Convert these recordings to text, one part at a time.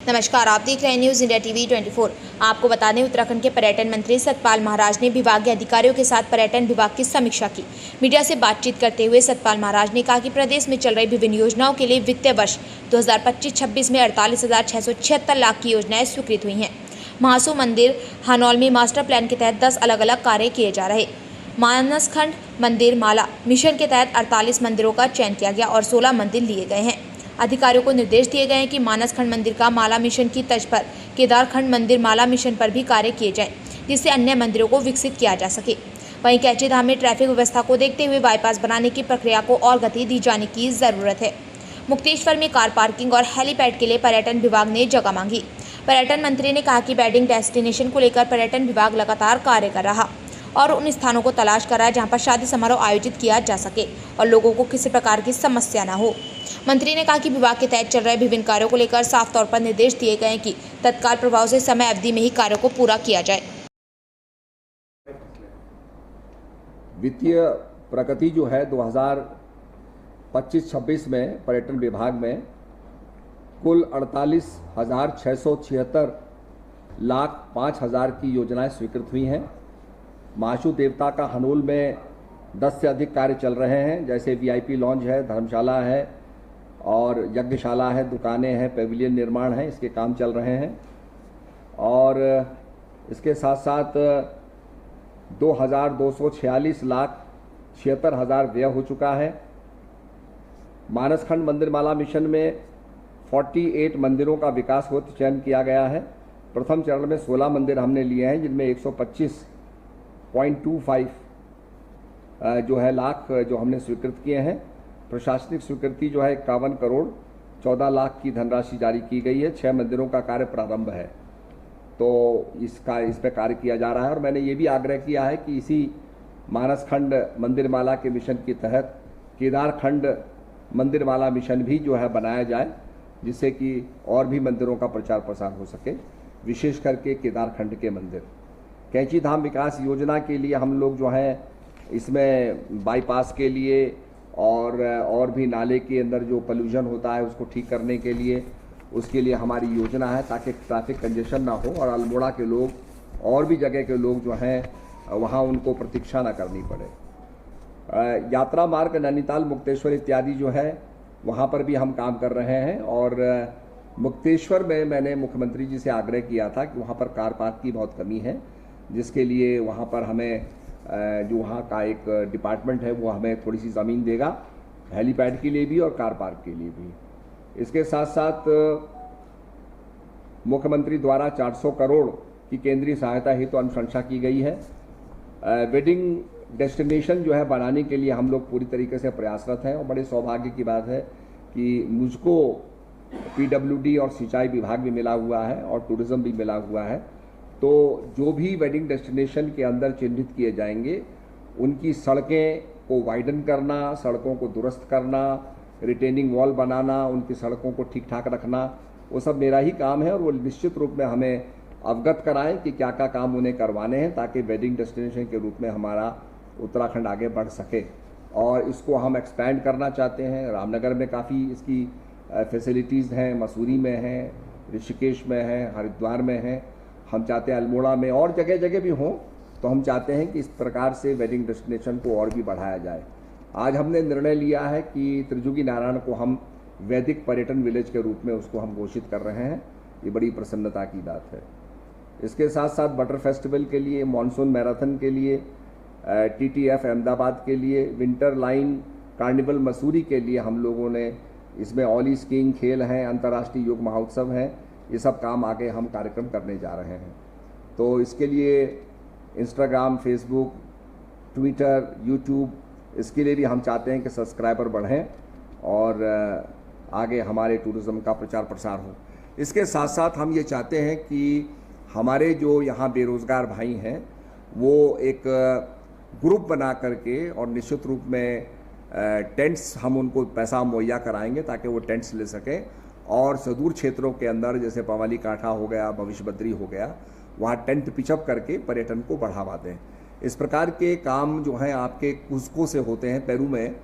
नमस्कार, आप देख रहे हैं न्यूज़ इंडिया टीवी 24। आपको बता दें, उत्तराखंड के पर्यटन मंत्री सतपाल महाराज ने विभागीय अधिकारियों के साथ पर्यटन विभाग की समीक्षा की। मीडिया से बातचीत करते हुए सतपाल महाराज ने कहा कि प्रदेश में चल रही विभिन्न योजनाओं के लिए वित्तीय वर्ष 2025-26 में 48,676 लाख की योजनाएं स्वीकृत हुई हैं। महासू मंदिर हानौल में मास्टर प्लान के तहत 10 अलग अलग कार्य किए जा रहे। मानसखंड मंदिर माला मिशन के तहत 48 मंदिरों का चयन किया गया और 16 मंदिर लिए गए हैं। अधिकारियों को निर्देश दिए गए हैं कि मानसखंड मंदिर का माला मिशन की तर्ज पर केदारखंड मंदिर माला मिशन पर भी कार्य किए जाएं, जिससे अन्य मंदिरों को विकसित किया जा सके। वहीं कैची धाम में ट्रैफिक व्यवस्था को देखते हुए बाईपास बनाने की प्रक्रिया को और गति दी जाने की जरूरत है। मुक्तेश्वर में कार पार्किंग और हेलीपैड के लिए पर्यटन विभाग ने जगह मांगी। पर्यटन मंत्री ने कहा कि वेडिंग डेस्टिनेशन को लेकर पर्यटन विभाग लगातार कार्य कर रहा और उन स्थानों को तलाश कर रहा है जहां पर शादी समारोह आयोजित किया जा सके और लोगों को किसी प्रकार की समस्या न हो। मंत्री ने कहा कि विभाग के तहत चल रहे विभिन्न कार्यों को लेकर साफ तौर पर निर्देश दिए गए हैं कि तत्काल प्रभाव से समय अवधि में ही कार्यों को पूरा किया जाए। वित्तीय प्रगति जो है 2025-26 में पर्यटन विभाग में कुल 48,676 लाख 5,000 की योजनाएं स्वीकृत हुई हैं। महासू देवता का हनोल में 10 से अधिक कार्य चल रहे हैं, जैसे वीआईपी लॉन्ज है, धर्मशाला है और यज्ञशाला है, दुकानें हैं, पेविलियन निर्माण है, इसके काम चल रहे हैं। और इसके साथ साथ 2,246 लाख 76,000 व्यय हो चुका है। मानसखंड मंदिर माला मिशन में 48 मंदिरों का विकास हेतु चयन किया गया है। प्रथम चरण में 16 मंदिर हमने लिए हैं, जिनमें 125.25 जो है लाख जो हमने स्वीकृत किए हैं। प्रशासनिक स्वीकृति जो है 51 करोड़ 14 लाख की धनराशि जारी की गई है। 6 मंदिरों का कार्य प्रारंभ है, तो इस पर कार्य किया जा रहा है। और मैंने ये भी आग्रह किया है कि इसी मानसखंड मंदिर माला के मिशन के तहत केदारखंड मंदिर माला मिशन भी जो है बनाया जाए, जिससे कि और भी मंदिरों का प्रचार प्रसार हो सके, विशेष करके केदारखंड के मंदिर। कैची धाम विकास योजना के लिए हम लोग जो है इसमें बाईपास के लिए और भी नाले के अंदर जो पोल्यूशन होता है उसको ठीक करने के लिए, उसके लिए हमारी योजना है, ताकि ट्रैफिक कंजेशन ना हो और अल्मोड़ा के लोग और भी जगह के लोग जो हैं वहाँ उनको प्रतीक्षा ना करनी पड़े। यात्रा मार्ग नैनीताल मुक्तेश्वर इत्यादि जो है वहाँ पर भी हम काम कर रहे हैं। और मुक्तेश्वर में मैंने मुख्यमंत्री जी से आग्रह किया था कि वहाँ पर कार पार्क की बहुत कमी है, जिसके लिए वहाँ पर हमें जो वहाँ का एक डिपार्टमेंट है वो हमें थोड़ी सी ज़मीन देगा, हेलीपैड के लिए भी और कार पार्क के लिए भी। इसके साथ साथ मुख्यमंत्री द्वारा 400 करोड़ की केंद्रीय सहायता हेतु अनुशंसा की गई है। वेडिंग डेस्टिनेशन जो है बनाने के लिए हम लोग पूरी तरीके से प्रयासरत हैं। और बड़े सौभाग्य की बात है कि मुझको पीडब्ल्यूडी और सिंचाई विभाग भी मिला हुआ है और टूरिज्म भी मिला हुआ है। तो जो भी वेडिंग डेस्टिनेशन के अंदर चिन्हित किए जाएंगे उनकी सड़कें को वाइडन करना, सड़कों को दुरुस्त करना, रिटेनिंग वॉल बनाना, उनकी सड़कों को ठीक ठाक रखना, वो सब मेरा ही काम है। और वो निश्चित रूप में हमें अवगत कराएं कि क्या क्या काम उन्हें करवाने हैं, ताकि वेडिंग डेस्टिनेशन के रूप में हमारा उत्तराखंड आगे बढ़ सके। और इसको हम एक्सपैंड करना चाहते हैं। रामनगर में काफ़ी इसकी फैसिलिटीज़ हैं, मसूरी में हैं, ऋषिकेश में हैं, हरिद्वार में हैं। हम चाहते हैं अल्मोड़ा में और जगह जगह भी हों। तो हम चाहते हैं कि इस प्रकार से वेडिंग डेस्टिनेशन को और भी बढ़ाया जाए। आज हमने निर्णय लिया है कि त्रिजुगी नारायण को हम वैदिक पर्यटन विलेज के रूप में उसको हम घोषित कर रहे हैं। ये बड़ी प्रसन्नता की बात है। इसके साथ साथ बटर फेस्टिवल के लिए, मानसून मैराथन के लिए, TTF अहमदाबाद के लिए, विंटर लाइन कार्निवल मसूरी के लिए हम लोगों ने इसमें ऑली स्कीइंग खेल हैं, अंतर्राष्ट्रीय योग महोत्सव हैं, ये सब काम आगे हम कार्यक्रम करने जा रहे हैं। तो इसके लिए इंस्टाग्राम, फेसबुक, ट्विटर, यूट्यूब, इसके लिए भी हम चाहते हैं कि सब्सक्राइबर बढ़ें और आगे हमारे टूरिज़्म का प्रचार प्रसार हो। इसके साथ साथ हम ये चाहते हैं कि हमारे जो यहाँ बेरोज़गार भाई हैं वो एक ग्रुप बना करके और निश्चित रूप में टेंट्स हम उनको पैसा मुहैया कराएंगे, ताकि वो टेंट्स ले सकें और सुदूर क्षेत्रों के अंदर जैसे पवाली काठा हो गया, भविष्य बद्री हो गया, वहाँ टेंट पिचअप करके पर्यटन को बढ़ावा दें। इस प्रकार के काम जो हैं आपके कुस्को से होते हैं। पेरू में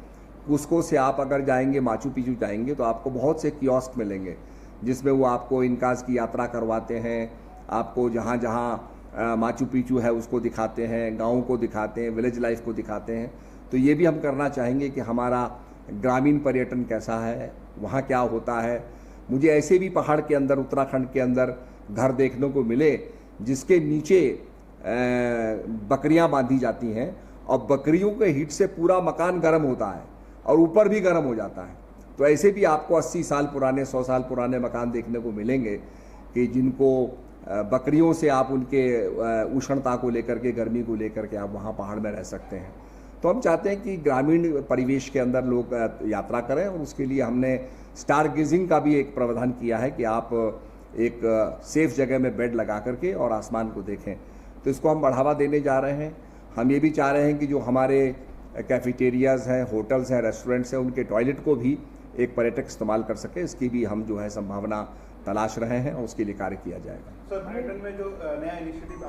कुस्को से आप अगर जाएंगे, माचू पिचू जाएंगे, तो आपको बहुत से कियोस्क मिलेंगे जिसमें वो आपको इनकाज की यात्रा करवाते हैं, आपको जहाँ जहाँ माचू पिचू है उसको दिखाते हैं, गाँव को दिखाते हैं, विलेज लाइफ को दिखाते हैं। तो ये भी हम करना चाहेंगे कि हमारा ग्रामीण पर्यटन कैसा है, वहाँ क्या होता है। मुझे ऐसे भी पहाड़ के अंदर, उत्तराखंड के अंदर घर देखने को मिले जिसके नीचे बकरियां बांधी जाती हैं और बकरियों के हीट से पूरा मकान गर्म होता है और ऊपर भी गर्म हो जाता है। तो ऐसे भी आपको 80 साल पुराने, 100 साल पुराने मकान देखने को मिलेंगे कि जिनको बकरियों से आप उनके उष्णता को लेकर के, गर्मी को लेकर के आप वहाँ पहाड़ में रह सकते हैं। तो हम चाहते हैं कि ग्रामीण परिवेश के अंदर लोग यात्रा करें और उसके लिए हमने स्टार गेजिंग का भी एक प्रावधान किया है कि आप एक सेफ जगह में बेड लगा करके और आसमान को देखें। तो इसको हम बढ़ावा देने जा रहे हैं। हम ये भी चाह रहे हैं कि जो हमारे कैफेटेरियाज़ हैं, होटल्स हैं, रेस्टोरेंट्स हैं, उनके टॉयलेट को भी एक पर्यटक इस्तेमाल कर सके, इसकी भी हम जो है संभावना तलाश रहे हैं और उसके लिए कार्य किया जाएगा। सर, पर्यटन में जो नया इनिशिएटिव